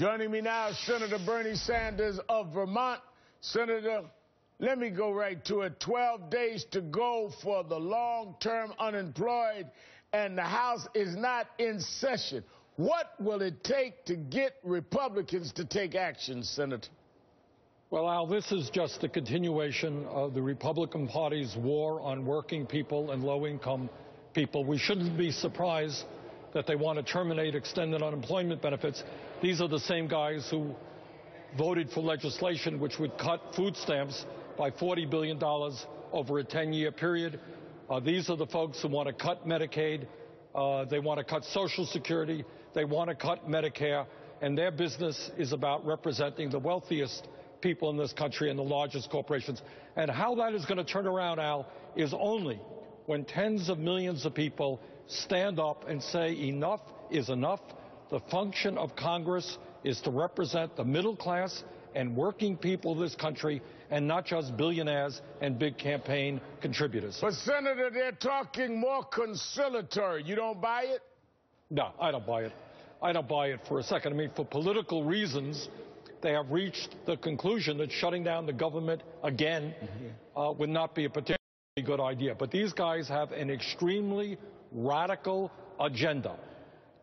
Joining me now is Senator Bernie Sanders of Vermont. Senator, let me go right to it. 12 days to go for the long-term unemployed, and the House is not in session. What will it take to get Republicans to take action, Senator? Well, Al, this is just a continuation of the Republican Party's war on working people and low-income people. We shouldn't be surprised that they want to terminate extended unemployment benefits. These are the same guys who voted for legislation which would cut food stamps by $40 billion over a 10-year period. These are the folks who want to cut Medicaid. They want to cut Social Security. They want to cut Medicare. And their business is about representing the wealthiest people in this country and the largest corporations. And how that is going to turn around, Al, is only when tens of millions of people stand up and say enough is enough. The function of Congress is to represent the middle class and working people of this country, and not just billionaires and big campaign contributors. But, Senator, they're talking more conciliatory. You don't buy it? No, I don't buy it. I don't buy it for a second. I mean, for political reasons, they have reached the conclusion that shutting down the government again would not be a particularly good idea. But these guys have an extremely radical agenda.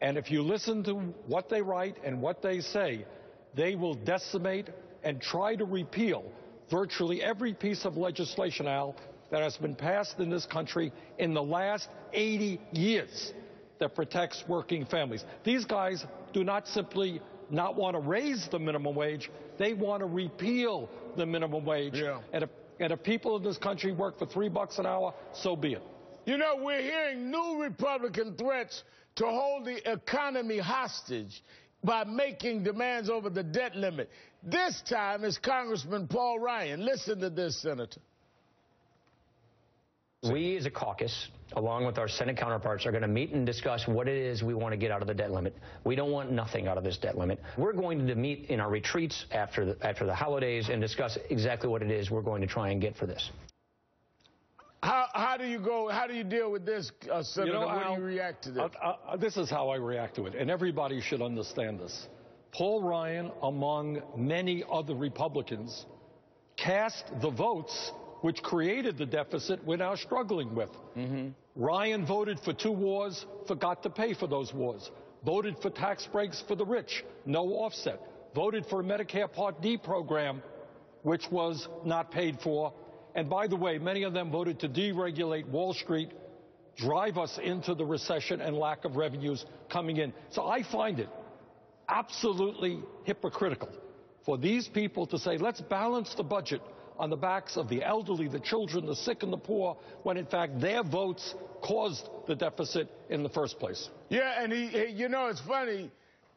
And if you listen to what they write and what they say, they will decimate and try to repeal virtually every piece of legislation, Al, that has been passed in this country in the last 80 years that protects working families. These guys do not simply not want to raise the minimum wage, they want to repeal the minimum wage. Yeah. And if people in this country work for $3 an hour, so be it. You know, we're hearing new Republican threats to hold the economy hostage by making demands over the debt limit. This time it's Congressman Paul Ryan. Listen to this, Senator. We as a caucus, along with our Senate counterparts, are going to meet and discuss what it is we want to get out of the debt limit. We don't want nothing out of this debt limit. We're going to meet in our retreats after the holidays and discuss exactly what it is we're going to try and get for this. How do you deal with this, Senator? You know, how do you react to this? This is how I react to it, and everybody should understand this. Paul Ryan, among many other Republicans, cast the votes which created the deficit we're now struggling with. Ryan voted for 2 wars, forgot to pay for those wars. Voted for tax breaks for the rich, no offset. Voted for a Medicare Part D program, which was not paid for. And by the way, many of them voted to deregulate Wall Street, drive us into the recession and lack of revenues coming in. So I find it absolutely hypocritical for these people to say, let's balance the budget on the backs of the elderly, the children, the sick, and the poor, when in fact their votes caused the deficit in the first place. Yeah, and he you know, it's funny,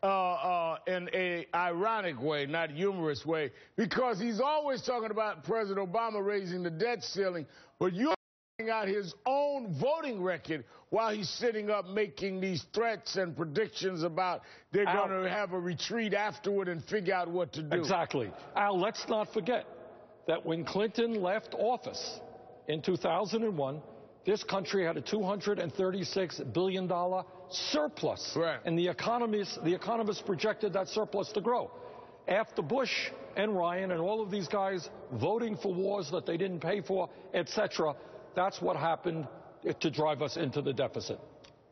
in a ironic way, not humorous way, because he's always talking about President Obama raising the debt ceiling, but you're pointing out his own voting record while he's sitting up making these threats and predictions about they're going to have a retreat afterward and figure out what to do. Exactly. Al, let's not forget that when Clinton left office in 2001, this country had a $236 billion surplus. Right. And the economists projected that surplus to grow. After Bush and Ryan and all of these guys voting for wars that they didn't pay for, etc., that's what happened to drive us into the deficit.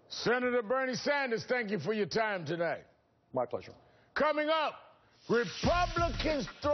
Senator Bernie Sanders, thank you for your time tonight. My pleasure. Coming up, Republicans throw